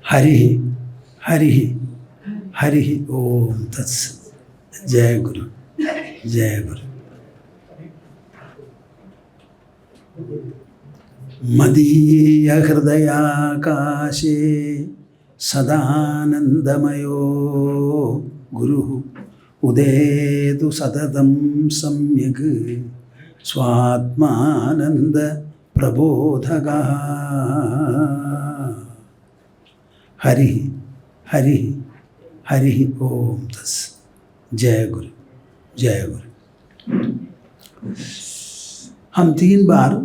हरि हरि हरि ओम तत्सत्। जय गुरु जय गुरु। मदीय हृदयाकाशे सदानन्दमयो गुरुः उदेतु सततं सम्यक् स्वात्मानन्द प्रबोधकः। हरि हरि हरि ओम तत्सत्। जय गुरु जय गुरु। हम 3 बार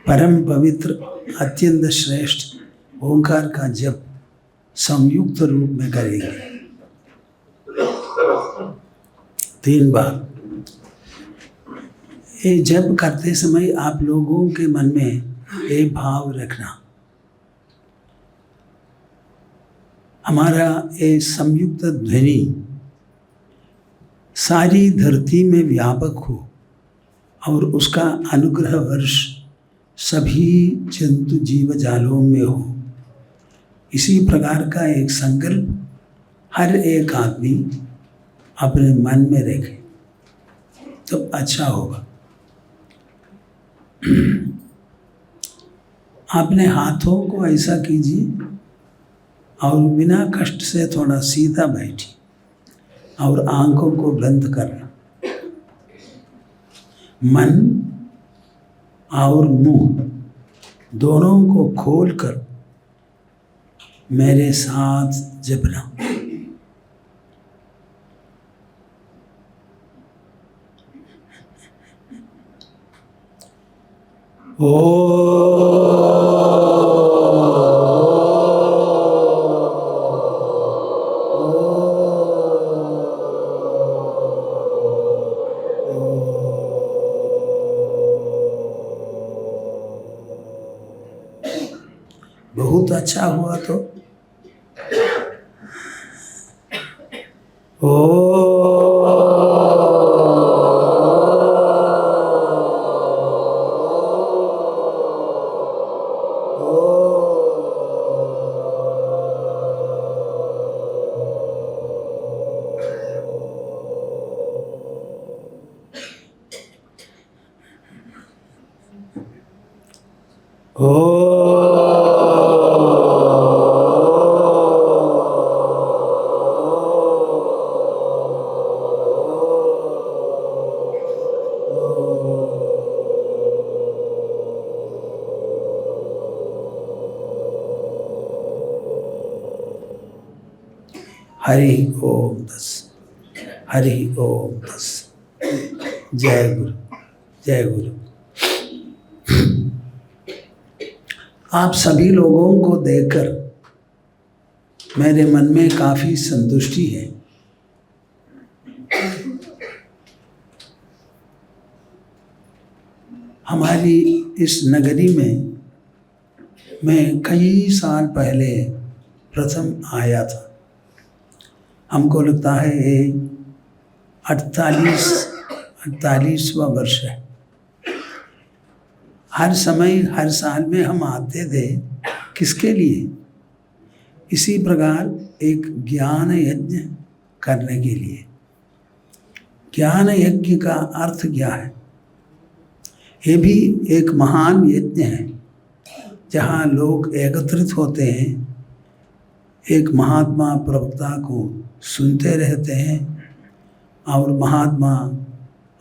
परम पवित्र अत्यंत श्रेष्ठ ओंकार का जप संयुक्त रूप में करेंगे। 3 बार। ये जप करते समय आप लोगों के मन में एक भाव रखना, हमारा ये संयुक्त ध्वनि सारी धरती में व्यापक हो और उसका अनुग्रह वर्ष सभी जंतु जीव जालों में हो। इसी प्रकार का एक संकल्प हर एक आदमी अपने मन में रखे तो अच्छा होगा। अपने हाथों को ऐसा कीजिए और बिना कष्ट से थोड़ा सीधा बैठिए और आंखों को बंद करना। मन और मुंह दोनों को खोलकर मेरे साथ जपना। बहुत अच्छा हुआ तो हरि ओम तत्सत्। हरि ओम तत्सत्। जय गुरु जय गुरु। आप सभी लोगों को देखकर मेरे मन में काफी संतुष्टि है। हमारी इस नगरी में मैं कई साल पहले प्रथम आया था। हमको लगता है ये 48वां वर्ष है। हर समय हर साल में हम आते थे। किसके लिए? इसी प्रकार एक ज्ञान यज्ञ करने के लिए। ज्ञान यज्ञ का अर्थ क्या है? ये भी एक महान यज्ञ है जहाँ लोग एकत्रित होते हैं, एक महात्मा प्रवक्ता को सुनते रहते हैं और महात्मा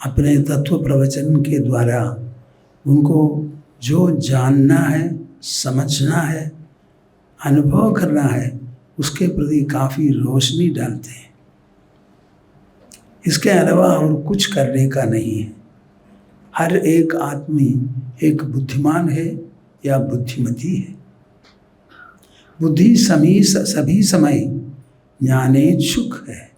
अपने तत्व प्रवचन के द्वारा उनको जो जानना है, समझना है, अनुभव करना है, उसके प्रति काफ़ी रोशनी डालते हैं। इसके अलावा और कुछ करने का नहीं है। हर एक आदमी एक बुद्धिमान है या बुद्धिमती है। बुद्धि सभी समय ज्ञानेच्छुक है।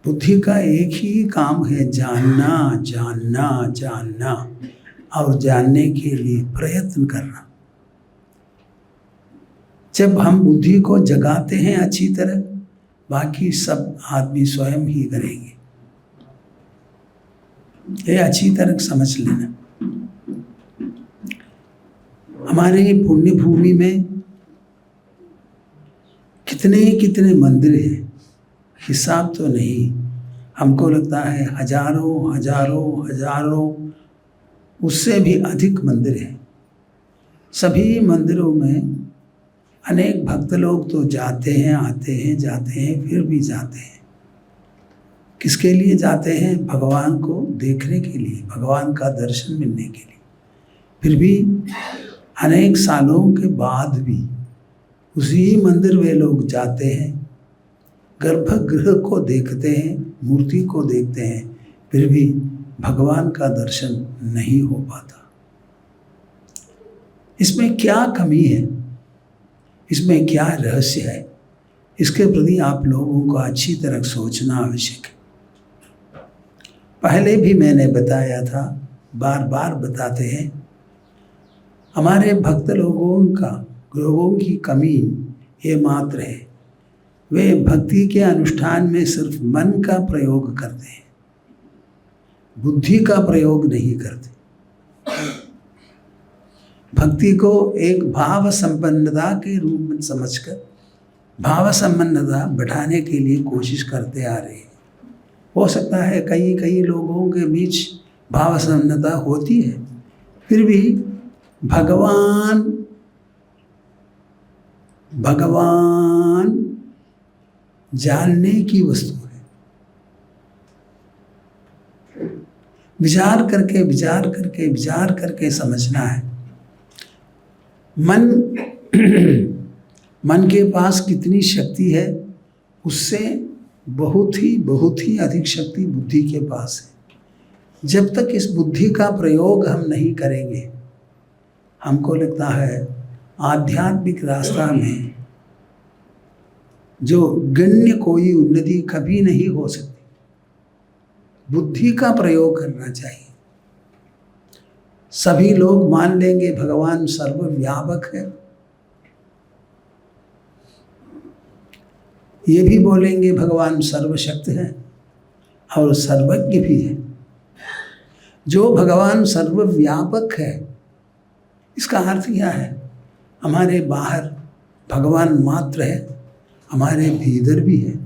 बुद्धि का एक ही काम है, जानना जानना जानना और जानने के लिए प्रयत्न करना। जब हम बुद्धि को जगाते हैं अच्छी तरह, बाकी सब आदमी स्वयं ही करेंगे। ये अच्छी तरह समझ लेना। हमारे पुण्य भूमि में कितने कितने मंदिर हैं, हिसाब तो नहीं। हमको लगता है हजारों हजारों हजारों, उससे भी अधिक मंदिर हैं। सभी मंदिरों में अनेक भक्त लोग तो जाते हैं, आते हैं, जाते हैं, फिर भी जाते हैं। किसके लिए जाते हैं? भगवान को देखने के लिए, भगवान का दर्शन मिलने के लिए। फिर भी अनेक सालों के बाद भी उसी मंदिर वे लोग जाते हैं, गर्भगृह को देखते हैं, मूर्ति को देखते हैं, फिर भी भगवान का दर्शन नहीं हो पाता। इसमें क्या कमी है? इसमें क्या रहस्य है? इसके प्रति आप लोगों को अच्छी तरह सोचना आवश्यक है। पहले भी मैंने बताया था, बार बार बताते हैं, हमारे भक्त लोगों की कमी ये मात्र है, वे भक्ति के अनुष्ठान में सिर्फ मन का प्रयोग करते हैं, बुद्धि का प्रयोग नहीं करते। भक्ति को एक भाव संपन्नता के रूप में समझकर भाव संपन्नता बढ़ाने के लिए कोशिश करते आ रहे हैं। हो सकता है कई लोगों के बीच भाव संपन्नता होती है, फिर भी भगवान जानने की वस्तु है। विचार करके समझना है। मन के पास कितनी शक्ति है, उससे बहुत ही अधिक शक्ति बुद्धि के पास है। जब तक इस बुद्धि का प्रयोग हम नहीं करेंगे, हमको लगता है आध्यात्मिक रास्ता में जो गण्य कोई उन्नति कभी नहीं हो सकती। बुद्धि का प्रयोग करना चाहिए। सभी लोग मान लेंगे भगवान सर्वव्यापक है, ये भी बोलेंगे भगवान सर्वशक्त है और सर्वज्ञ भी है। जो भगवान सर्वव्यापक है, इसका अर्थ क्या है? हमारे बाहर भगवान मात्र है, हमारे भीतर भी है।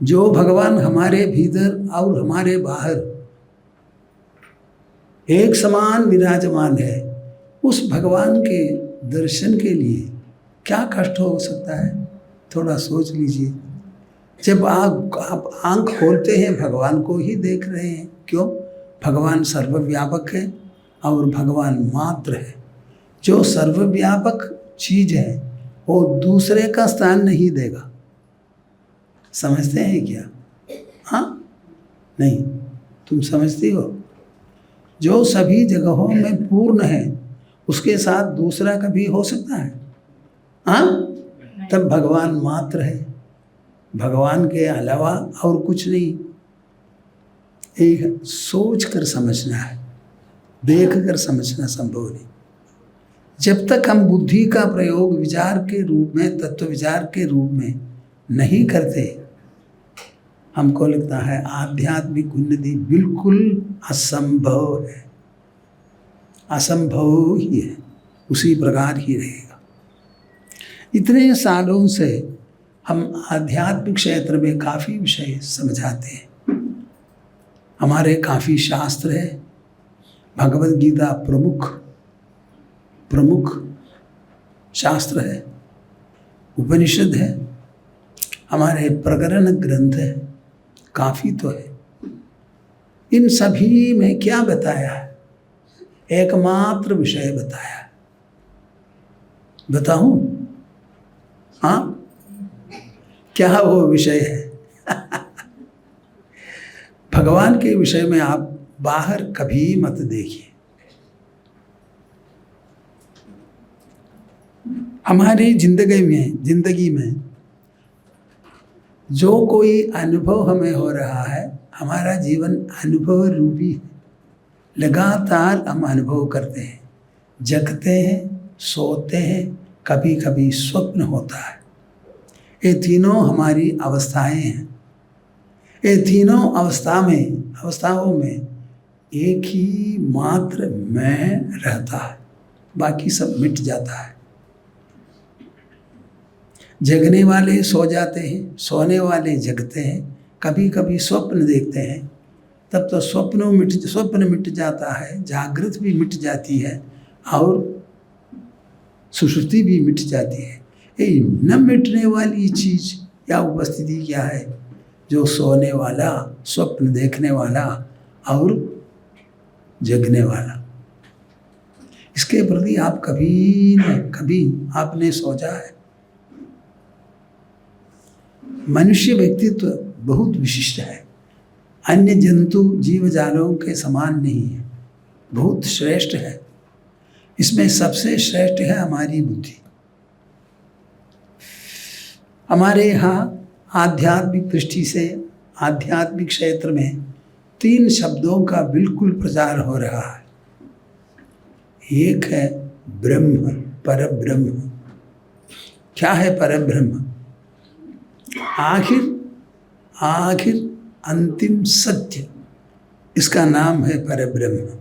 जो भगवान हमारे भीतर और हमारे बाहर एक समान विराजमान है, उस भगवान के दर्शन के लिए क्या कष्ट हो सकता है? थोड़ा सोच लीजिए। जब आप आंख खोलते हैं, भगवान को ही देख रहे हैं। क्यों? भगवान सर्वव्यापक है और भगवान मात्र है। जो सर्वव्यापक चीज है वो दूसरे का स्थान नहीं देगा। समझते हैं क्या? हाँ? नहीं, तुम समझती हो? जो सभी जगहों में पूर्ण है, उसके साथ दूसरा कभी हो सकता है? हाँ? तब भगवान मात्र है, भगवान के अलावा और कुछ नहीं। एक सोच कर समझना है, देख कर समझना संभव नहीं। जब तक हम बुद्धि का प्रयोग विचार के रूप में, तत्व विचार के रूप में नहीं करते, हमको लगता है आध्यात्मिक उन्नति बिल्कुल असंभव है। असंभव ही है, उसी प्रकार ही रहेगा। इतने सालों से हम आध्यात्मिक क्षेत्र में काफ़ी विषय समझाते हैं। हमारे काफ़ी शास्त्र है। भगवद गीता प्रमुख शास्त्र है, उपनिषद है, हमारे प्रकरण ग्रंथ है, काफ़ी तो है। इन सभी में क्या बताया है? एकमात्र विषय बताया है। बताऊं? हाँ, क्या वो विषय है? भगवान के विषय में आप बाहर कभी मत देखिए। हमारी जिंदगी में जो कोई अनुभव हमें हो रहा है, हमारा जीवन अनुभव रूपी है। लगातार हम अनुभव करते हैं, जगते हैं, सोते हैं, कभी कभी स्वप्न होता है। ये तीनों हमारी अवस्थाएं हैं। ये तीनों अवस्थाओं में एक ही मात्र मैं रहता है, बाकी सब मिट जाता है। जगने वाले सो जाते हैं, सोने वाले जगते हैं, कभी कभी स्वप्न देखते हैं, तब तो स्वप्न मिट जाता है, जागृत भी मिट जाती है और सुषुप्ति भी मिट जाती है। ये न मिटने वाली चीज या उपस्थिति क्या है? जो सोने वाला, स्वप्न देखने वाला और जगने वाला। इसके प्रति आप कभी न कभी आपने सोचा है? मनुष्य व्यक्तित्व बहुत विशिष्ट है, अन्य जंतु जीव जालों के समान नहीं है, बहुत श्रेष्ठ है। इसमें सबसे श्रेष्ठ है हमारी बुद्धि। हमारे यहाँ आध्यात्मिक दृष्टि से आध्यात्मिक क्षेत्र में 3 शब्दों का बिल्कुल प्रचार हो रहा है। एक है ब्रह्म, परब्रह्म। क्या है परब्रह्म? आखिर अंतिम सत्य, इसका नाम है परब्रह्म।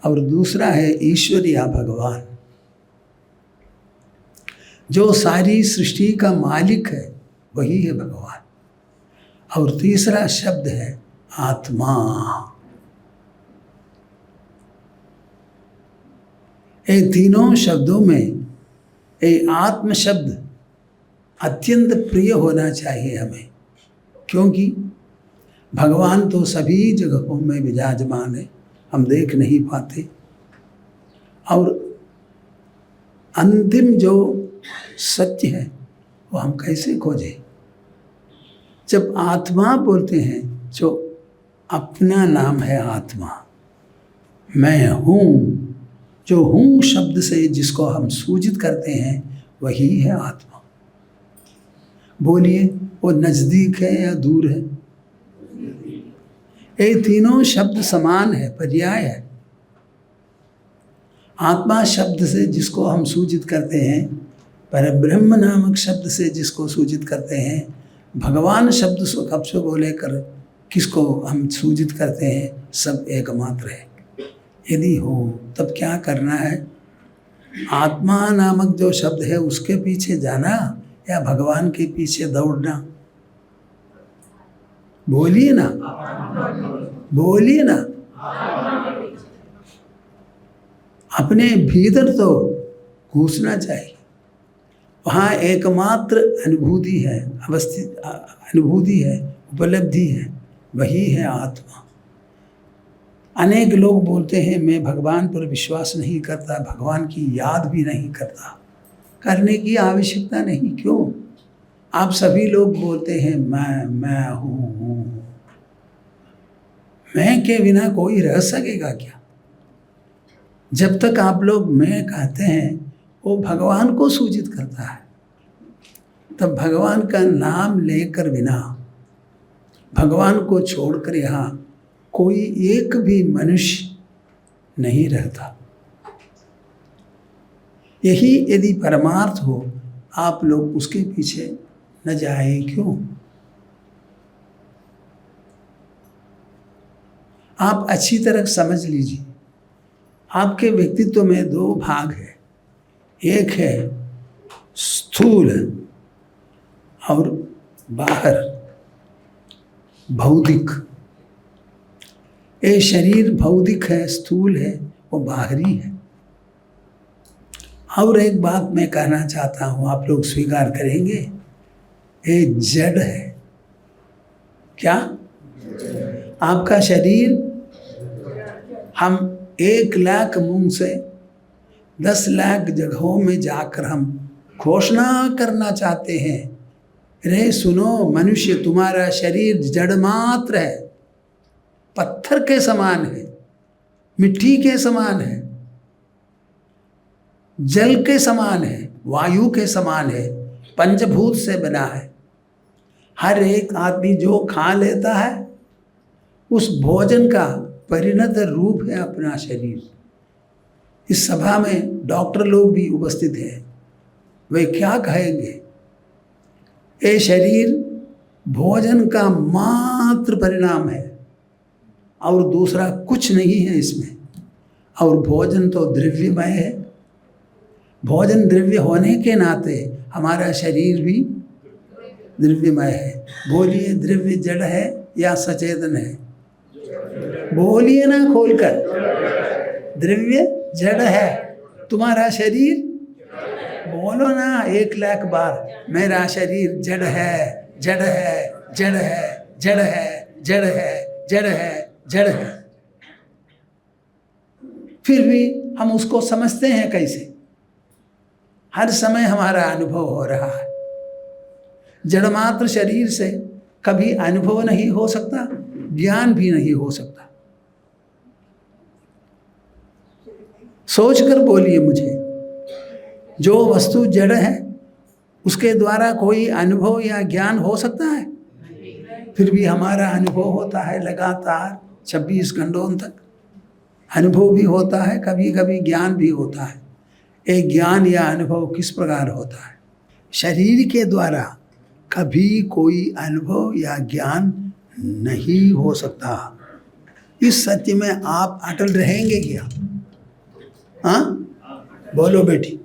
और दूसरा है ईश्वर या भगवान, जो सारी सृष्टि का मालिक है, वही है भगवान। और तीसरा शब्द है आत्मा। ये तीनों शब्दों में ये आत्म शब्द अत्यंत प्रिय होना चाहिए हमें, क्योंकि भगवान तो सभी जगहों में विराजमान है, हम देख नहीं पाते। और अंतिम जो सत्य है वो हम कैसे खोजें? जब आत्मा बोलते हैं, जो अपना नाम है आत्मा, मैं हूँ, जो हूँ शब्द से जिसको हम सूचित करते हैं वही है आत्मा। बोलिए, वो नजदीक है या दूर है? ये तीनों शब्द समान है, पर्याय है। आत्मा शब्द से जिसको हम सूचित करते हैं, परब्रह्म नामक शब्द से जिसको सूचित करते हैं, भगवान शब्द को लेकर किसको हम सूचित करते हैं, सब एकमात्र है। यदि हो तब क्या करना है? आत्मा नामक जो शब्द है उसके पीछे जाना या भगवान के पीछे दौड़ना? बोलिए ना, बोलिए ना। अपने भीतर तो घुसना चाहिए। वहाँ एकमात्र अनुभूति है, अनुभूति है, उपलब्धि है, वही है आत्मा। अनेक लोग बोलते हैं मैं भगवान पर विश्वास नहीं करता, भगवान की याद भी नहीं करता। करने की आवश्यकता नहीं। क्यों? आप सभी लोग बोलते हैं मैं हूँ। मैं के बिना कोई रह सकेगा क्या? जब तक आप लोग मैं कहते हैं, वो भगवान को सूचित करता है। तब भगवान का नाम लेकर बिना, भगवान को छोड़कर यहाँ कोई एक भी मनुष्य नहीं रहता। यही यदि परमार्थ हो, आप लोग उसके पीछे न जाए क्यों? आप अच्छी तरह समझ लीजिए, आपके व्यक्तित्व में 2 भाग है। एक है स्थूल और बाहर भौतिक। ये शरीर भौतिक है, स्थूल है, वो बाहरी है। और एक बात मैं कहना चाहता हूँ, आप लोग स्वीकार करेंगे, ये जड़ है। क्या? आपका शरीर, हम 1 लाख मुंह से 10 लाख जगहों में जाकर हम घोषणा करना चाहते हैं, रे सुनो मनुष्य, तुम्हारा शरीर जड़ मात्र है, पत्थर के समान है, मिट्टी के समान है, जल के समान है, वायु के समान है, पंचभूत से बना है। हर एक आदमी जो खा लेता है उस भोजन का परिणत रूप है अपना शरीर। इस सभा में डॉक्टर लोग भी उपस्थित हैं, वे क्या कहेंगे? ये शरीर भोजन का मात्र परिणाम है और दूसरा कुछ नहीं है इसमें। और भोजन तो द्रव्यमय है। भोजन द्रव्य होने के नाते हमारा शरीर भी द्रव्यमय है। बोलिए, द्रव्य जड़ है या सचेतन है? बोलिए ना खोलकर। द्रव्य जड़ है। तुम्हारा शरीर, बोलो ना 1,00,000 बार, मेरा शरीर जड़ है, जड़ है, जड़ है, जड़ है, जड़ है, जड़ है, जड़ है। फिर भी हम उसको समझते हैं कैसे? हर समय हमारा अनुभव हो रहा है। जड़मात्र शरीर से कभी अनुभव नहीं हो सकता, ज्ञान भी नहीं हो सकता। सोचकर बोलिए मुझे, जो वस्तु जड़ है उसके द्वारा कोई अनुभव या ज्ञान हो सकता है? फिर भी हमारा अनुभव होता है लगातार 26 घंटों तक। अनुभव भी होता है, कभी कभी ज्ञान भी होता है। एक ज्ञान या अनुभव किस प्रकार होता है? शरीर के द्वारा कभी कोई अनुभव या ज्ञान नहीं हो सकता। इस सत्य में आप अटल रहेंगे क्या? हाँ, बोलो बेटी।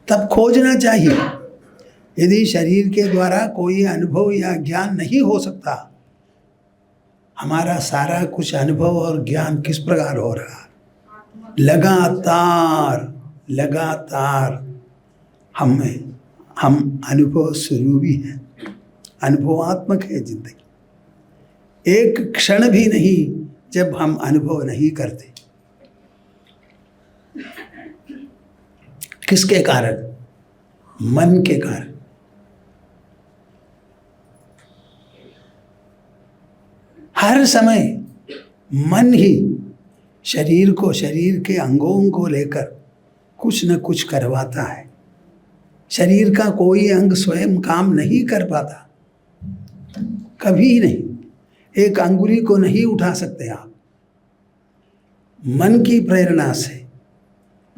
तब खोजना चाहिए। यदि शरीर के द्वारा कोई अनुभव या ज्ञान नहीं हो सकता, हमारा सारा कुछ अनुभव और ज्ञान किस प्रकार हो रहा है? लगातार लगातार हम अनुभव स्वरूपी हैं, अनुभवात्मक है जिंदगी। एक क्षण भी नहीं जब हम अनुभव नहीं करते। किसके कारण? मन के कारण। हर समय मन ही शरीर को, शरीर के अंगों को लेकर कुछ न कुछ करवाता है। शरीर का कोई अंग स्वयं काम नहीं कर पाता, कभी नहीं। एक अंगुली को नहीं उठा सकते आप। मन की प्रेरणा से,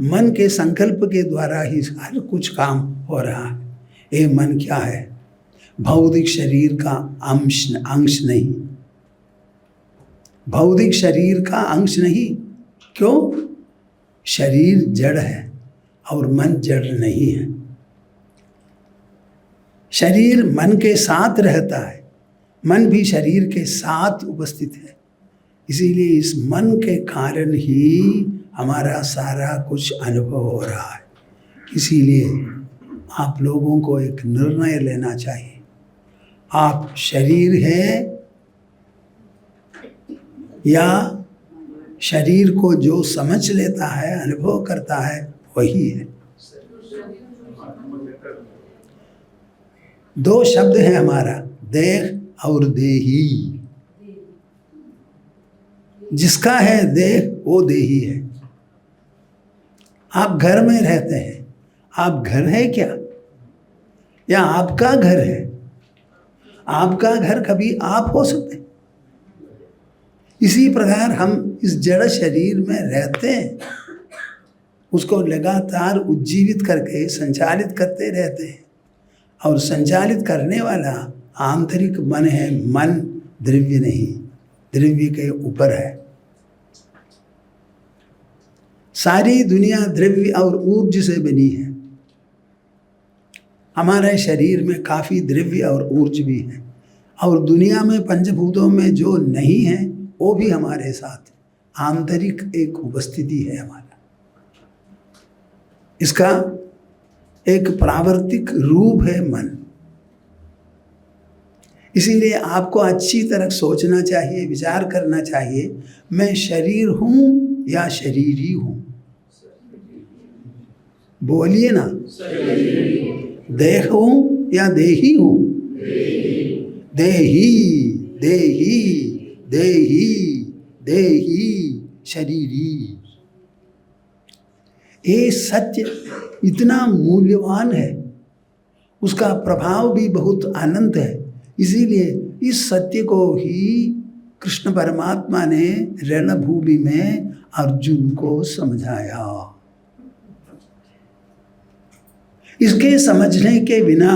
मन के संकल्प के द्वारा ही हर कुछ काम हो रहा है। ये मन क्या है? भौतिक शरीर का अंश नहीं। भौतिक शरीर का अंश नहीं। क्यों? शरीर जड़ है और मन जड़ नहीं है। शरीर मन के साथ रहता है, मन भी शरीर के साथ उपस्थित है। इसीलिए इस मन के कारण ही हमारा सारा कुछ अनुभव हो रहा है। इसीलिए आप लोगों को एक निर्णय लेना चाहिए। आप शरीर है या शरीर को जो समझ लेता है, अनुभव करता है, वही है। दो शब्द है हमारा, देह और देही। जिसका है देह वो देही है। आप घर में रहते हैं, आप घर है क्या? या आपका घर है? आपका घर कभी आप हो सकते? इसी प्रकार हम इस जड़ शरीर में रहते हैं, उसको लगातार उज्जीवित करके संचालित करते रहते हैं। और संचालित करने वाला आंतरिक मन है। मन द्रव्य नहीं, द्रव्य के ऊपर है। सारी दुनिया द्रव्य और ऊर्जा से बनी है। हमारे शरीर में काफ़ी द्रव्य और ऊर्जा भी है। और दुनिया में पंचभूतों में जो नहीं है वो भी हमारे साथ आंतरिक एक उपस्थिति है हमारा। इसका एक प्रावर्तिक रूप है मन। इसीलिए आपको अच्छी तरह सोचना चाहिए, विचार करना चाहिए, मैं शरीर हूं या शरीरी हूं? बोलिए ना। देह हूं या देही हूं? देही देही देही देही शरीरी। ये सत्य इतना मूल्यवान है, उसका प्रभाव भी बहुत अनंत है। इसीलिए इस सत्य को ही कृष्ण परमात्मा ने रणभूमि में अर्जुन को समझाया। इसके समझने के बिना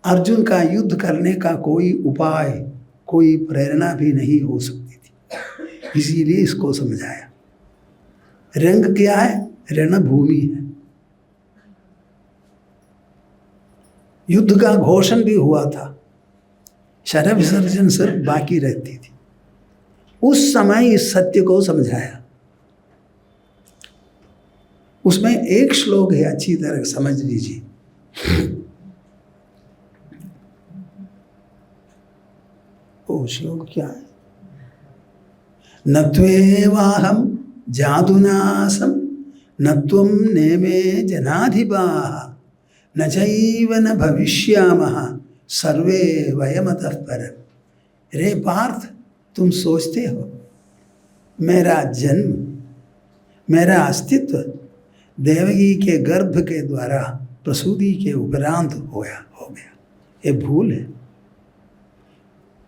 अर्जुन का युद्ध करने का कोई उपाय, कोई प्रेरणा भी नहीं हो सकती थी। इसीलिए इसको समझाया। रंग क्या है? रणभूमि है। युद्ध का घोषण भी हुआ था, शर विसर्जन सिर्फ बाकी रहती थी। उस समय इस सत्य को समझाया। उसमें एक श्लोक है, अच्छी तरह समझ लीजिए। वो श्लोक क्या है? न त्वेवाहं जादुनासं न त्वं नेमे जनाधिपाः न चैव न भविष्यामः सर्वे वयमतः परम्। रे पार्थ, तुम सोचते हो मेरा जन्म, मेरा अस्तित्व देवकी के गर्भ के द्वारा प्रसूति के उपरांत हो गया। ये भूल है।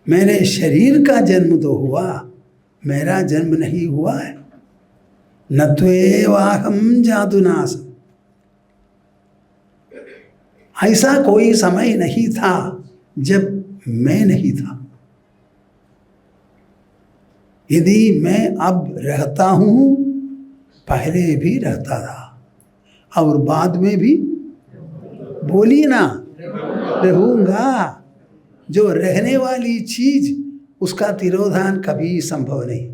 मेरे शरीर का जन्म तो हुआ, मेरा जन्म नहीं हुआ है। न त्वेवाहं जादुनासं, ऐसा कोई समय नहीं था जब मैं नहीं था। यदि मैं अब रहता हूं, पहले भी रहता था और बाद में भी, बोलिए ना, रहूंगा। जो रहने वाली चीज, उसका तिरोधान कभी संभव नहीं।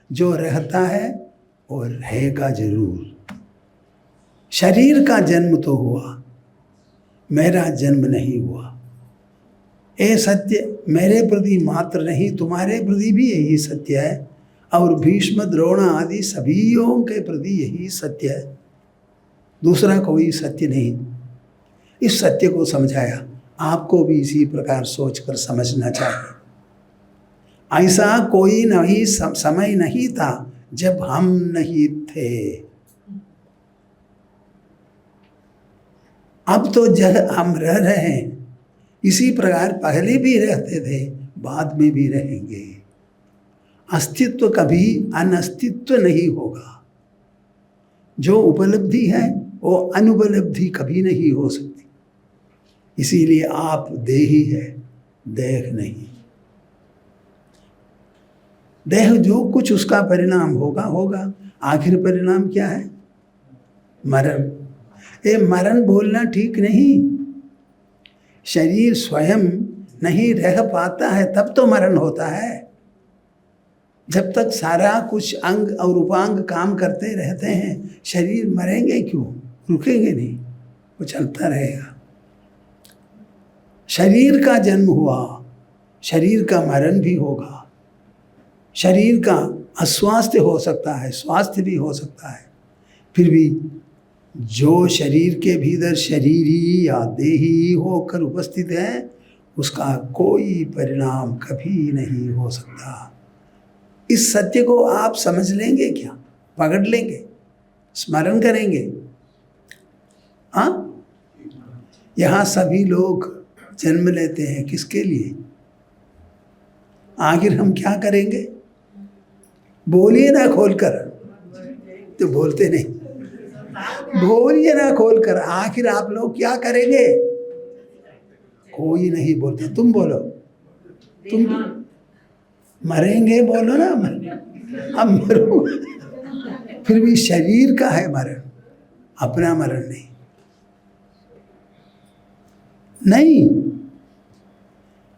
जो रहता है वो रहेगा जरूर। शरीर का जन्म तो हुआ, मेरा जन्म नहीं हुआ। ये सत्य मेरे प्रति मात्र नहीं, तुम्हारे प्रति भी यही सत्य है, और भीष्म द्रोण आदि सभीयों के प्रति यही सत्य है। दूसरा कोई सत्य नहीं। इस सत्य को समझाया। आपको भी इसी प्रकार सोचकर समझना चाहिए। ऐसा कोई नहीं समय नहीं था जब हम नहीं थे। अब तो जब हम रह रहे हैं, इसी प्रकार पहले भी रहते थे, बाद में भी रहेंगे। अस्तित्व कभी अनस्तित्व नहीं होगा। जो उपलब्धि है वो अनुपलब्धि कभी नहीं हो सकती। इसीलिए आप देही है, देह नहीं। देह जो कुछ उसका परिणाम होगा होगा। आखिर परिणाम क्या है? मरण। ये मरण बोलना ठीक नहीं। शरीर स्वयं नहीं रह पाता है तब तो मरण होता है। जब तक सारा कुछ अंग और उपांग काम करते रहते हैं, शरीर मरेंगे क्यों? रुकेंगे नहीं, वो चलता रहेगा। शरीर का जन्म हुआ, शरीर का मरण भी होगा। शरीर का अस्वास्थ्य हो सकता है, स्वास्थ्य भी हो सकता है। फिर भी जो शरीर के भीतर शरीरी या देही होकर उपस्थित है, उसका कोई परिणाम कभी नहीं हो सकता। इस सत्य को आप समझ लेंगे क्या? पकड़ लेंगे? स्मरण करेंगे? हाँ, यहाँ सभी लोग जन्म लेते हैं, किसके लिए? आखिर हम क्या करेंगे? बोलिए ना खोलकर। तो बोलते नहीं। बोलिए ना खोलकर, आखिर आप लोग क्या करेंगे? कोई नहीं बोलता। तुम बोलो। तुम मरेंगे बोलो ना। हम मरो। फिर भी शरीर का है मरण, अपना मरण नहीं। नहीं,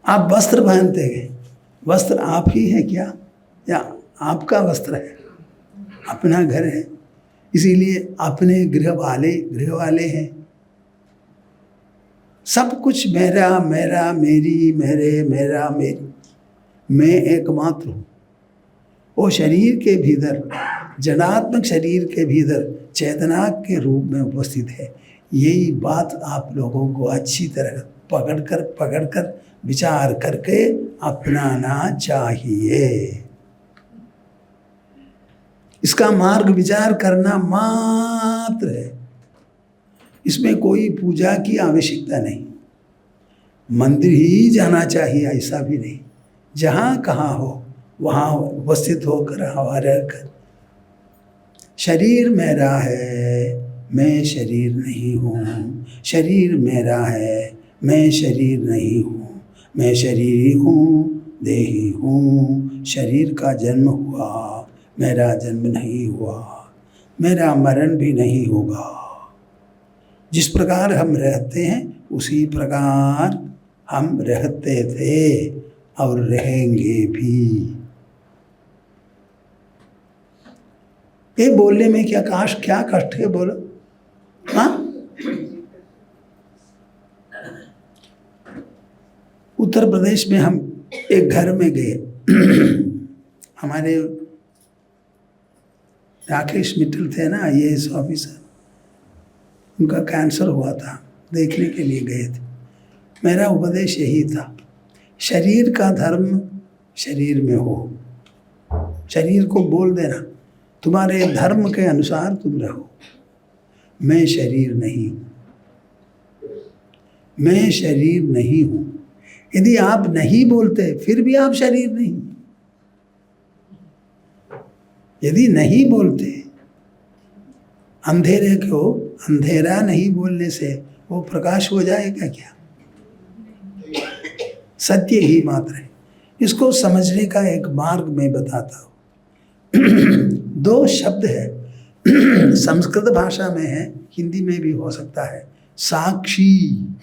आप वस्त्र पहनते हैं, वस्त्र आप ही है क्या, या आपका वस्त्र है? अपना घर है, इसीलिए अपने गृह वाले हैं। सब कुछ मेरा मेरा, मेरी, मेरे, मेरा, मेरी। मैं एकमात्र हूँ। वो शरीर के भीतर, जनात्मक शरीर के भीतर चेतना के रूप में उपस्थित है। यही बात आप लोगों को अच्छी तरह पकड़कर विचार करके अपनाना चाहिए। इसका मार्ग विचार करना मात्र है। इसमें कोई पूजा की आवश्यकता नहीं। मंदिर ही जाना चाहिए ऐसा भी नहीं। जहाँ कहाँ हो वहाँ उपस्थित होकर हवा रहकर, शरीर मेरा है, मैं शरीर नहीं हूँ। शरीर मेरा है, मैं शरीर नहीं हूँ। मैं शरीरी हूँ, देही हूँ। शरीर का जन्म हुआ, मेरा जन्म नहीं हुआ। मेरा मरण भी नहीं होगा। जिस प्रकार हम रहते हैं उसी प्रकार हम रहते थे और रहेंगे भी। ये बोलने में क्या कष्ट है बोलो? हाँ, उत्तर प्रदेश में हम एक घर में गए। हमारे राकेश मित्तल थे ना, IAS ऑफिसर, उनका कैंसर हुआ था, देखने के लिए गए थे। मेरा उपदेश यही था, शरीर का धर्म शरीर में हो। शरीर को बोल देना तुम्हारे धर्म के अनुसार तुम रहो, मैं शरीर नहीं हूँ, मैं शरीर नहीं हूँ। यदि आप नहीं बोलते फिर भी आप शरीर नहीं। यदि नहीं बोलते, अंधेरे को अंधेरा नहीं बोलने से वो प्रकाश हो जाएगा क्या? सत्य ही मात्र है। इसको समझने का एक मार्ग मैं बताता हूँ। 2 शब्द है, संस्कृत भाषा में है, हिंदी में भी हो सकता है, साक्षी,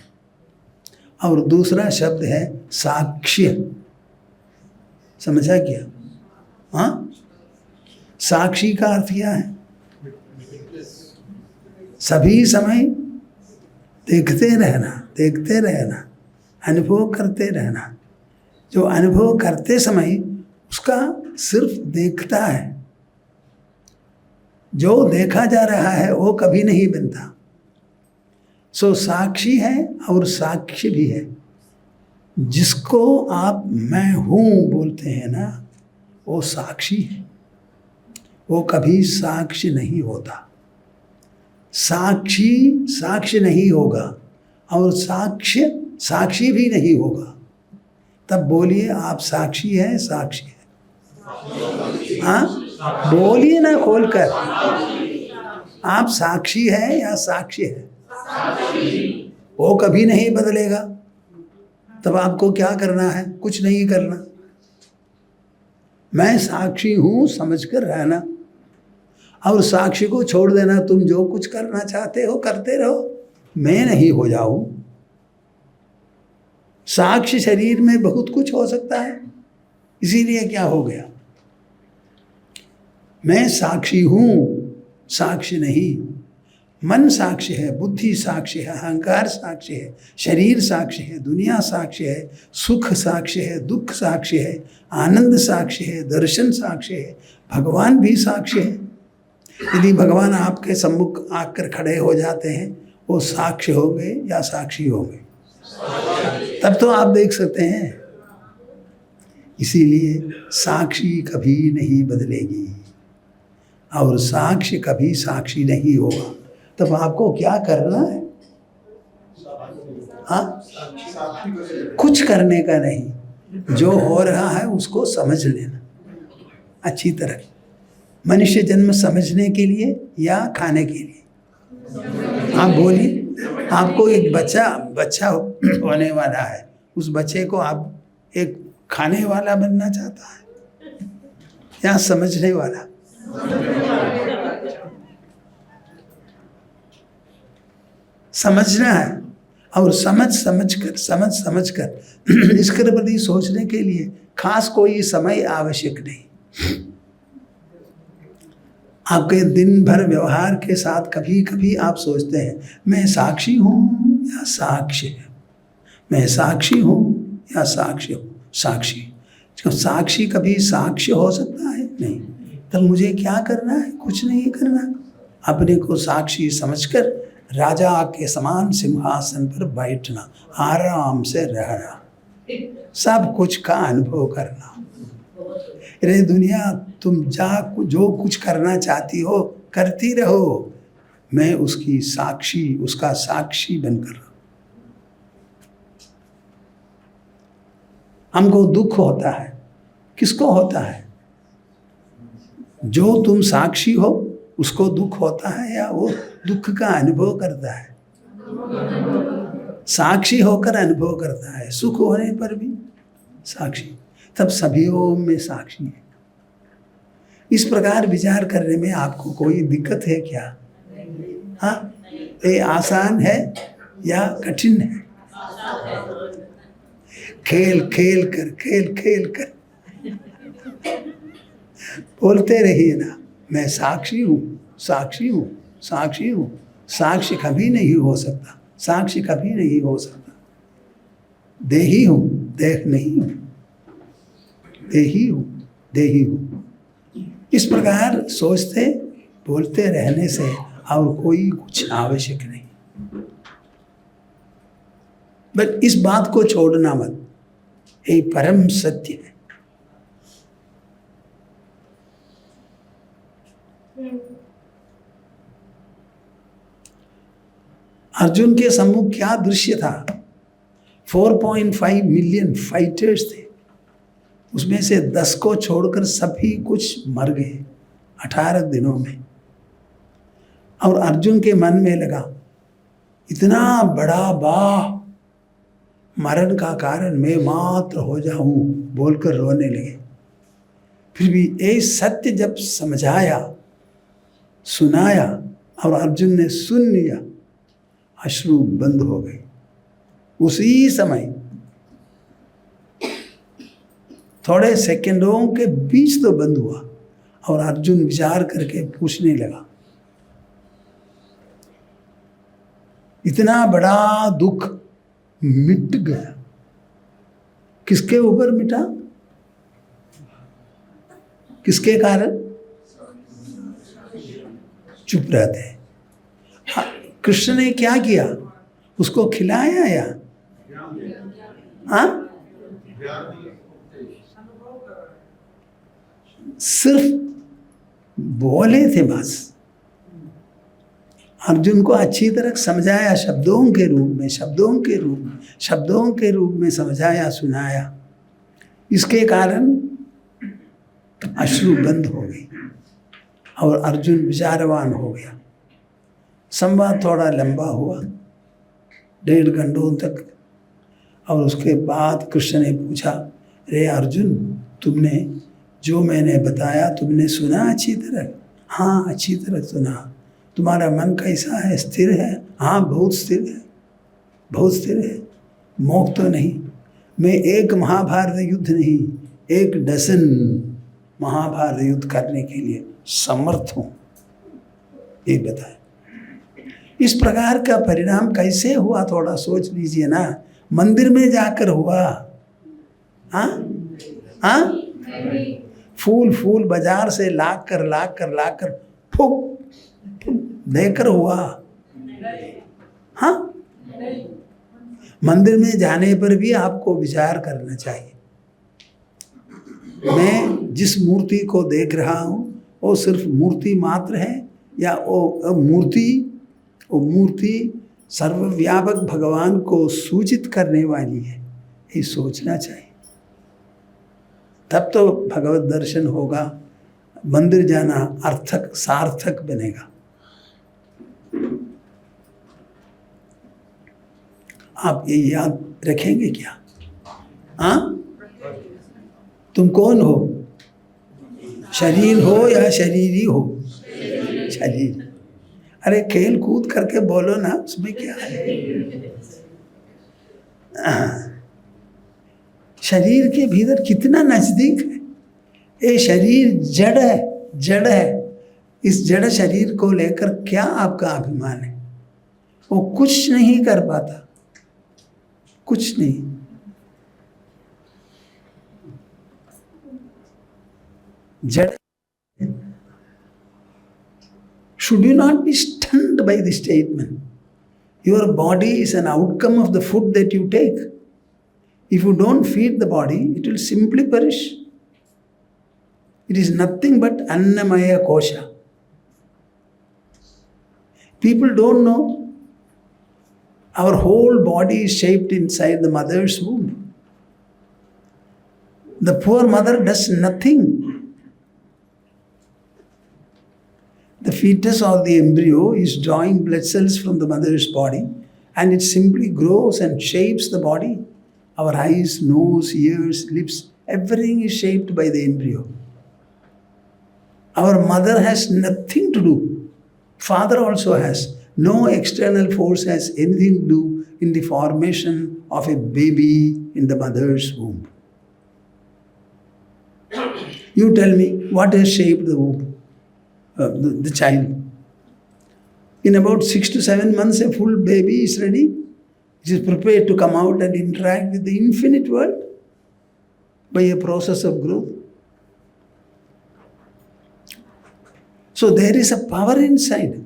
और दूसरा शब्द है साक्ष्य। समझा क्या? हाँ, साक्षी का अर्थ क्या है? सभी समय देखते रहना, अनुभव करते रहना। जो अनुभव करते समय उसका सिर्फ देखता है, जो देखा जा रहा है वो कभी नहीं बनता। सो साक्षी है और साक्ष्य भी है। जिसको आप मैं हूं बोलते हैं ना, वो साक्षी है, वो कभी साक्ष्य नहीं होता। साक्षी नहीं होगा और साक्षी भी नहीं होगा। तब बोलिए आप साक्षी है, साक्षी है। हाँ, बोलिए ना खोलकर, आप साक्षी है या साक्षी है? वो कभी नहीं बदलेगा। तब आपको क्या करना है? कुछ नहीं करना। मैं साक्षी हूं समझकर रहना और साक्षी को छोड़ देना। तुम जो कुछ करना चाहते हो करते रहो, मैं नहीं हो जाऊं। साक्षी शरीर में बहुत कुछ हो सकता है, इसीलिए क्या हो गया? मैं साक्षी हूं, साक्षी नहीं। मन साक्षी है, बुद्धि साक्षी है, अहंकार साक्षी है, शरीर साक्षी है, दुनिया साक्षी है, सुख साक्षी है, दुख साक्षी है, आनंद साक्षी है, दर्शन साक्षी है, भगवान भी साक्षी है। यदि भगवान आपके सम्मुख आकर खड़े हो जाते हैं, वो साक्षी होंगे या साक्षी होंगे? तब तो आप देख सकते हैं। इसीलिए साक्षी कभी नहीं बदलेगी और साक्षी कभी साक्षी नहीं होगा। तब आपको क्या करना है? हाँ, कुछ करने का नहीं, जो हो रहा है उसको समझ लेना अच्छी तरह। मनुष्य जन्म समझने के लिए या खाने के लिए? आप बोलिए। आपको एक बच्चा होने वाला है, उस बच्चे को आप एक खाने वाला बनना चाहता है या समझने वाला? समझना है और समझ कर इसके प्रति सोचने के लिए खास कोई समय आवश्यक नहीं। आपके दिन भर व्यवहार के साथ कभी कभी आप सोचते हैं, मैं साक्षी हूं या साक्ष्य है? मैं साक्षी हूं या साक्ष्य हूं? साक्षी कभी साक्ष्य हो सकता है? नहीं। तब मुझे क्या करना है? कुछ नहीं करना। अपने को साक्षी समझकर राजा के समान सिंहासन पर बैठना, आराम से रहना, सब कुछ का अनुभव करना। रे दुनिया, तुम जो कुछ करना चाहती हो करती रहो, मैं उसका साक्षी बनकर। हमको दुख होता है, किसको होता है? जो तुम साक्षी हो उसको दुख होता है या वो दुख का अनुभव करता है? साक्षी होकर अनुभव करता है, सुख होने पर भी साक्षी। तब सभी में साक्षी है। इस प्रकार विचार करने में आपको कोई दिक्कत है क्या? हाँ, ये आसान है या कठिन है? खेल खेल कर बोलते रहिए ना, मैं साक्षी हूँ, साक्षी हूँ, साक्षी हूँ। साक्षी कभी नहीं हो सकता, साक्षी कभी नहीं हो सकता। देही हूँ, देह नहीं हूँ, देही हूँ, देही हूँ। इस प्रकार सोचते बोलते रहने से और कोई कुछ आवश्यक नहीं। बट इस बात को छोड़ना मत, ये परम सत्य है। अर्जुन के सम्मुख क्या दृश्य था? 4.5 मिलियन फाइटर्स थे, उसमें से 10 को छोड़कर सभी कुछ मर गए 18 दिनों में। और अर्जुन के मन में लगा, इतना बड़ा बाह मरण का कारण मैं मात्र हो जाऊं, बोलकर रोने लगे। फिर भी ये सत्य जब समझाया, सुनाया और अर्जुन ने सुन लिया, अश्रु बंद हो गए उसी समय। थोड़े सेकंडों के बीच तो बंद हुआ और अर्जुन विचार करके पूछने लगा, इतना बड़ा दुख मिट गया, किसके ऊपर मिटा? किसके कारण? चुप रहते हैं। हाँ, कृष्ण ने क्या किया? उसको खिलाया या? हाँ, सिर्फ बोले थे बस। अर्जुन को अच्छी तरह समझाया, शब्दों के रूप में समझाया, सुनाया। इसके कारण अश्रु बंद हो गई और अर्जुन विचारवान हो गया। संवाद थोड़ा लंबा हुआ, 1.5 घंटों तक। और उसके बाद कृष्ण ने पूछा, रे अर्जुन, तुमने जो मैंने बताया तुमने सुना अच्छी तरह? हाँ, अच्छी तरह सुना। तुम्हारा मन कैसा है? स्थिर है? हाँ, बहुत स्थिर है, बहुत स्थिर है। मोह तो नहीं। मैं एक महाभारत युद्ध नहीं, 1 डज़न महाभारत युद्ध करने के लिए समर्थ हूँ, ये बताए। इस प्रकार का परिणाम कैसे हुआ? थोड़ा सोच लीजिए ना। मंदिर में जाकर हुआ? हाँ हाँ, फूल बाजार से लाकर फूक देकर हुआ? हाँ, मंदिर में जाने पर भी आपको विचार करना चाहिए। मैं जिस मूर्ति को देख रहा हूँ वो सिर्फ मूर्ति मात्र है या वो मूर्ति सर्वव्यापक भगवान को सूचित करने वाली है, ये सोचना चाहिए। तब तो भगवत दर्शन होगा, मंदिर जाना अर्थक सार्थक बनेगा। आप ये याद रखेंगे क्या? हाँ, तुम कौन हो? शरीर हो या शरीरी हो? शरीर। अरे खेल कूद करके बोलो ना, उसमें क्या है? शरीर के भीतर कितना नजदीक है। ये शरीर जड़ है। इस जड़ शरीर को लेकर क्या आपका अभिमान है? वो कुछ नहीं कर पाता, कुछ नहीं। जड़। Should you not be stunned by this statement? Your body is an outcome of the food that you take. If you don't feed the body, it will simply perish. It is nothing but Annamaya Kosha. People don't know our whole body is shaped inside the mother's womb. The poor mother does nothing. The fetus or the embryo is drawing blood cells from the mother's body and it simply grows and shapes the body. Our eyes, nose, ears, lips, everything is shaped by the embryo. Our mother has nothing to do. Father also has No external force has anything to do in the formation of a baby in the mother's womb. You tell me, what has shaped the womb, the child? In about 6 to 7 months, a full baby is ready. It is prepared to come out and interact with the infinite world by a process of growth. So there is a power inside.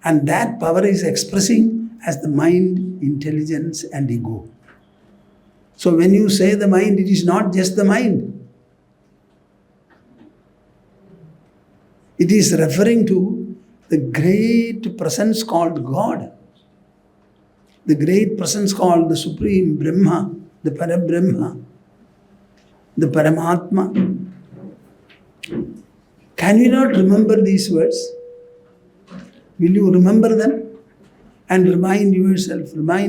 And that power is expressing as the mind, intelligence and ego. So when you say the mind, it is not just the mind. It is referring to the great presence called God. The great presence called the Supreme Brahma, the Parabrahma, the Paramatma. Can you not remember these words? Will you remember them? And remind yourself, I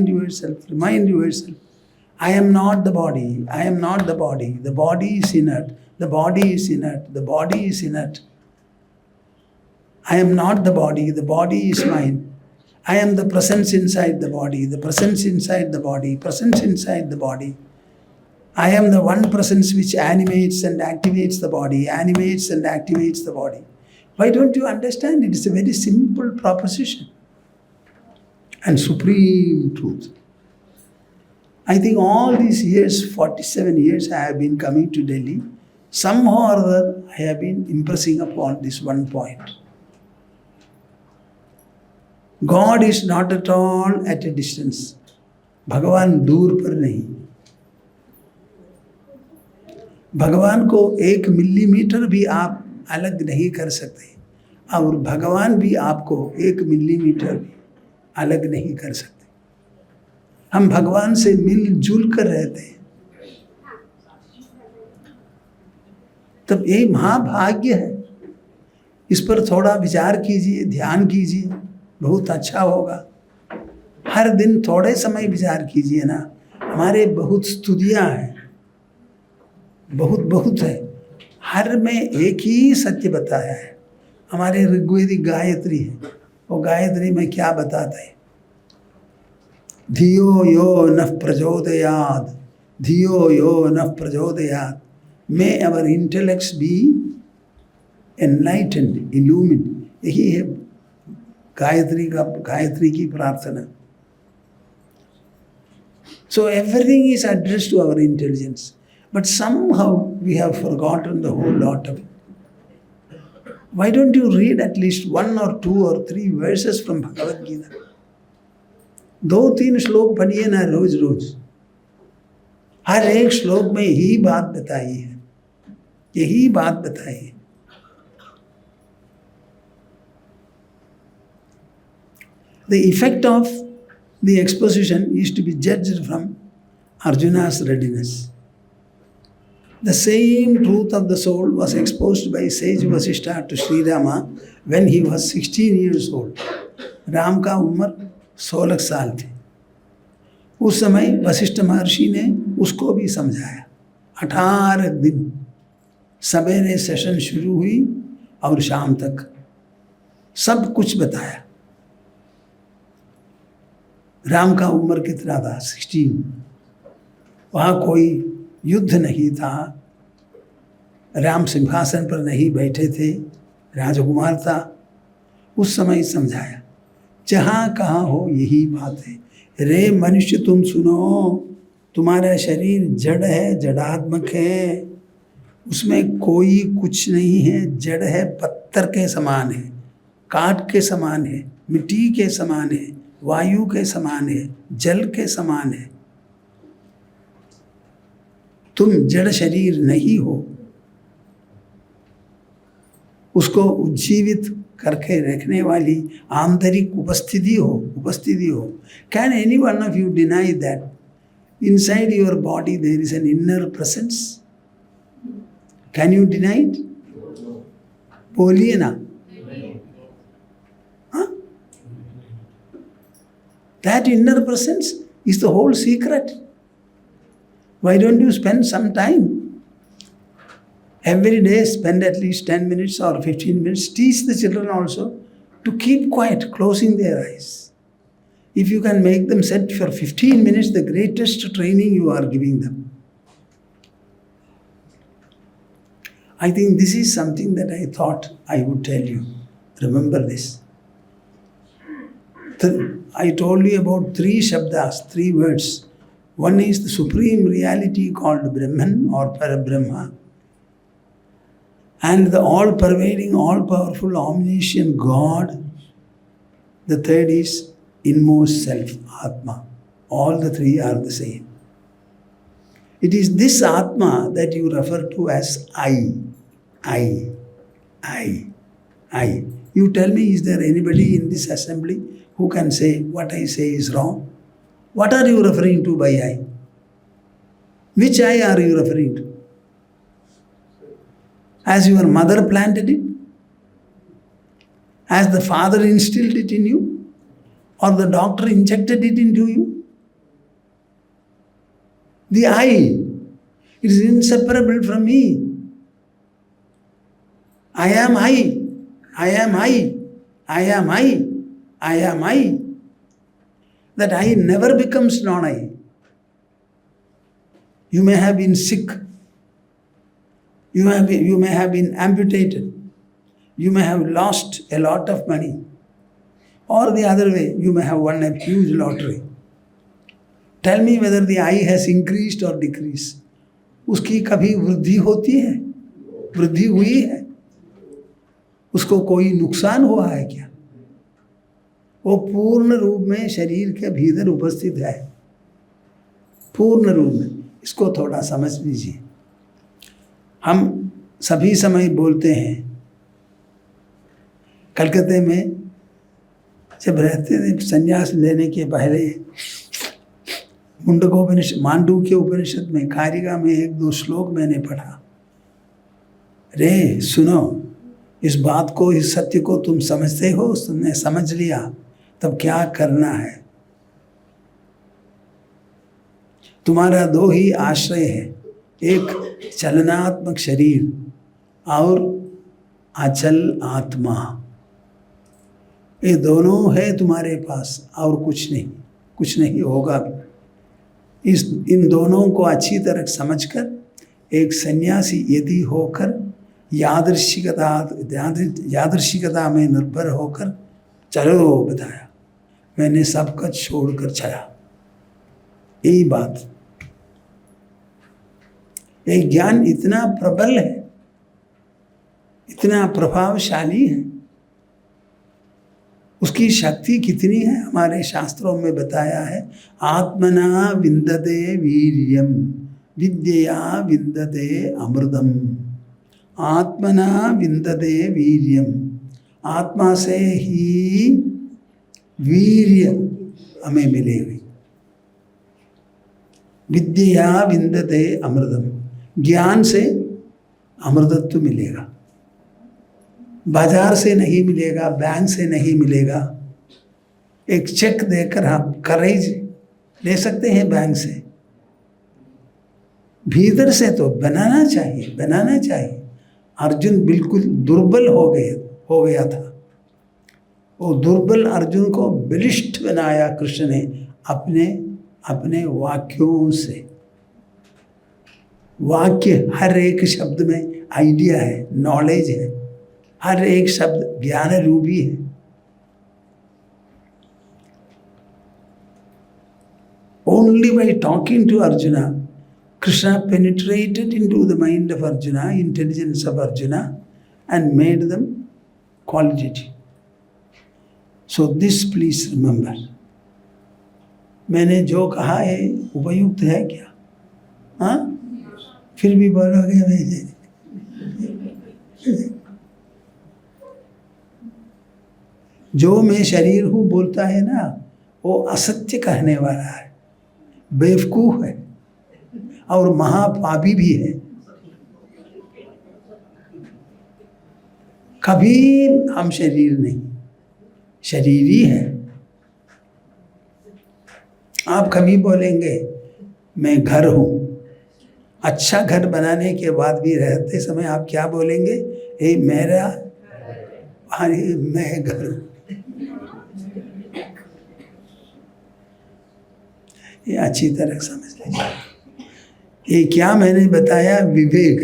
am not the body, I am not the body. The body is inert, the body is inert, the body is inert. I am not the body is mine. I am the presence inside the body, the presence inside the body, presence inside the body. I am the one presence which animates and activates the body, animates and activates the body. Why don't you understand? It is a very simple proposition and supreme truth. I think all these years, 47 years I have been coming to Delhi, somehow or other I have been impressing upon this one point. God is not at all at a distance. भगवान दूर पर नहीं. भगवान को 1 millimetre भी आप अलग नहीं कर सकते और भगवान भी आपको 1 मिलीमीटर भी अलग नहीं कर सकते. हम भगवान से मिलजुल कर रहते हैं. तब ये महाभाग्य है. इस पर थोड़ा विचार कीजिए, ध्यान कीजिए, बहुत अच्छा होगा. हर दिन थोड़े समय विचार कीजिए ना. हमारे बहुत स्तुतियाँ हैं, बहुत है. हर में एक ही सत्य बताया है. हमारे ऋग्वेदिक गायत्री है, वो गायत्री में क्या बताता है? धियो यो नः प्रचोदयात्, धियो यो नः प्रचोदयात्. May our intellects be enlightened, illumined. यही है गायत्री की प्रार्थना. So everything is addressed to our intelligence. But somehow we have forgotten the whole lot of it. Why don't you read at least 1 or 2 or 3 verses from Bhagavad Gita? 2-3 श्लोक पढ़िए ना रोज रोज. हर एक श्लोक में यही बात बताई है, यही बात बताई है. The effect of the exposition is to be judged from Arjuna's readiness. The same truth of the soul was exposed by sage Vasishtha to Sri Rama when he was 16 years old. Ram का उम्र 16 साल थे. उस समय वशिष्ठ महर्षि ने उसको भी समझाया. 18 दिन सवेरे सेशन शुरू हुई और शाम तक सब कुछ बताया. राम का उम्र कितना था? 16. वहाँ कोई युद्ध नहीं था. राम सिंहासन पर नहीं बैठे थे, राजकुमार था. उस समय समझाया. जहाँ कहाँ हो यही बात है. रे मनुष्य तुम सुनो, तुम्हारा शरीर जड़ है, जड़ात्मक है. उसमें कोई कुछ नहीं है. जड़ है, पत्थर के समान है, काट के समान है, मिट्टी के समान है, वायु के समान है, जल के समान है. तुम जड़ शरीर नहीं हो. उसको उज्जीवित करके रखने वाली आंतरिक उपस्थिति हो. Can any one of you deny that inside your body there is an inner presence? Can you deny it? बोलिए ना. That inner presence is the whole secret. Why don't you spend some time? Every day spend at least 10 minutes or 15 minutes. Teach the children also. to keep quiet, closing their eyes. If you can make them sit for 15 minutes, the greatest training you are giving them. I think this is something that I thought I would tell you. Remember this. I told you about 3 shabdas, 3 words. One is the supreme reality called Brahman or Parabrahma, and the all-pervading, all-powerful, omniscient God. The third is inmost self, Atma. All the 3 are the same. It is this Atma that you refer to as I. You tell me, is there anybody in this assembly who can say what I say is wrong? What are you referring to by I? Which I are you referring to? As your mother planted it? As the father instilled it in you? Or the doctor injected it into you? The I, it is inseparable from me. I am I. I am I. I am I. I am I. That I never becomes non-I. You may have been sick. You may have been amputated. You may have lost a lot of money. Or the other way, you may have won a huge lottery. Tell me whether the I has increased or decreased. उसकी कभी वृद्धि होती है? वृद्धि हुई है? उसको कोई नुकसान हुआ है क्या? वो पूर्ण रूप में शरीर के भीतर उपस्थित है, पूर्ण रूप में। इसको थोड़ा समझ लीजिए। हम सभी समय बोलते हैं, कलकत्ते में जब रहते थे, संन्यास लेने के पहले मुंडकोपनिषद, मांडूक्य उपनिषद में, कारिका में 1-2 श्लोक मैंने पढ़ा। रे सुनो, इस बात को, इस सत्य को तुम समझते हो, तुमने समझ लिया, तब क्या करना है? तुम्हारा 2 ही आश्रय है, एक चलनात्मक शरीर और अचल आत्मा। ये दोनों है तुम्हारे पास, और कुछ नहीं होगा। इन दोनों को अच्छी तरह समझकर एक सन्यासी यदि होकर यादृशिकता में निर्भर होकर चलो, बताया मैंने सब कुछ छोड़कर चला। यही बात। ये ज्ञान इतना प्रबल है, इतना प्रभावशाली है, उसकी शक्ति कितनी है हमारे शास्त्रों में बताया है। आत्मना विन्दते वीर्यम विद्यया विन्दते अमृतम। आत्मना विन्दते वीर्यम, आत्मा से ही वीर्य हमें मिलेगी। विद्यया विन्दते अमृतम, ज्ञान से अमृतत्व मिलेगा। बाजार से नहीं मिलेगा, बैंक से नहीं मिलेगा। एक चेक देकर हम करेज ले सकते हैं बैंक से, भीतर से तो बनाना चाहिए। अर्जुन बिल्कुल दुर्बल हो गया था। वो दुर्बल अर्जुन को बलिष्ठ बनाया कृष्ण ने अपने वाक्यों से। वाक्य, हर एक शब्द में आइडिया है, नॉलेज है, हर एक शब्द ज्ञान रूपी है। Only by talking to Arjuna, Krishna penetrated into the mind of Arjuna, intelligence of Arjuna, and made them qualitative. So this please remember. मैंने जो कहा है उपयुक्त है क्या? हाँ? फिर भी बोलोगे मुझे? जो मैं शरीर हूँ बोलता है ना, वो असत्य कहने वाला है, बेवकूफ है और महापापी भी है। कभी हम शरीर नहीं, शरीरी है। आप कभी बोलेंगे मैं घर हूँ, अच्छा घर बनाने के बाद भी रहते समय आप क्या बोलेंगे? ए मेरा, अरे मैं घर हूँ। ये अच्छी तरह समझ लीजिए। ये क्या मैंने बताया, विवेक,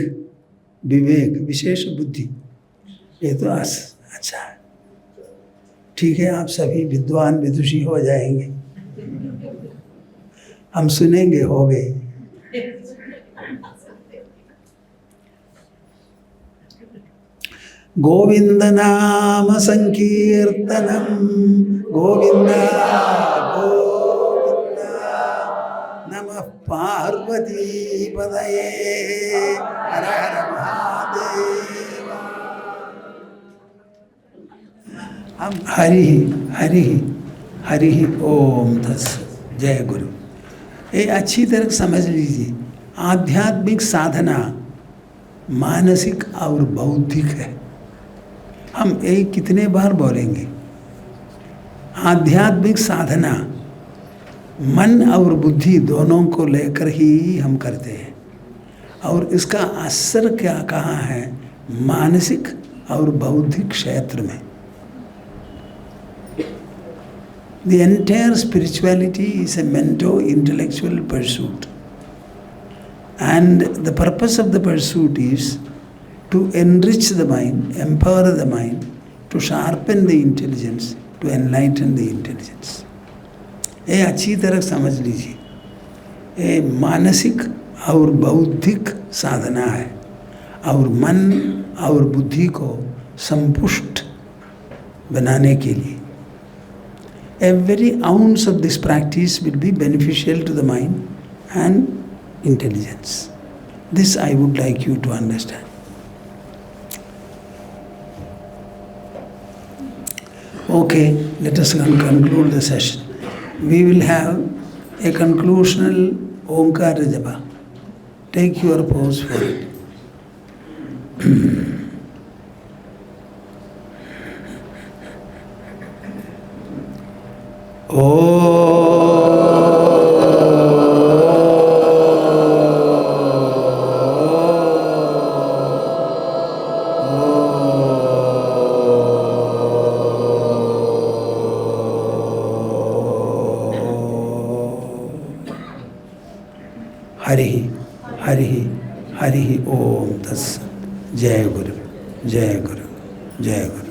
विवेक विशेष बुद्धि, ये तो अच्छा है। ठीक है, आप सभी विद्वान विदुषी हो जाएंगे, हम सुनेंगे, हो गए। गोविंद नाम संकीर्तनम, गोविंद गोविंद, नमः पार्वती पतये, हर हर महादेव। हम हरि हरि हरि ओम तत्सत्। जय गुरु। ये अच्छी तरह समझ लीजिए, आध्यात्मिक साधना मानसिक और बौद्धिक है। हम ये कितने बार बोलेंगे, आध्यात्मिक साधना मन और बुद्धि दोनों को लेकर ही हम करते हैं, और इसका असर क्या कहाँ है, मानसिक और बौद्धिक क्षेत्र में। The entire spirituality is a mento-intellectual pursuit, and the purpose of the pursuit is to enrich the mind, empower the mind, to sharpen the intelligence, to enlighten the intelligence. ये अच्छी तरह समझ लीजिए, ये मानसिक और बौद्धिक साधना है, और मन और बुद्धि को संपुष्ट बनाने के लिए every ounce of this practice will be beneficial to the mind and intelligence. This I would like you to understand. Okay, let us conclude the session. We will have a conclusional Omkara Japa. Take your pose for it. Hari Hari Hari ओम तत्सत्। जय गुरु जय गुरु जय गुरु।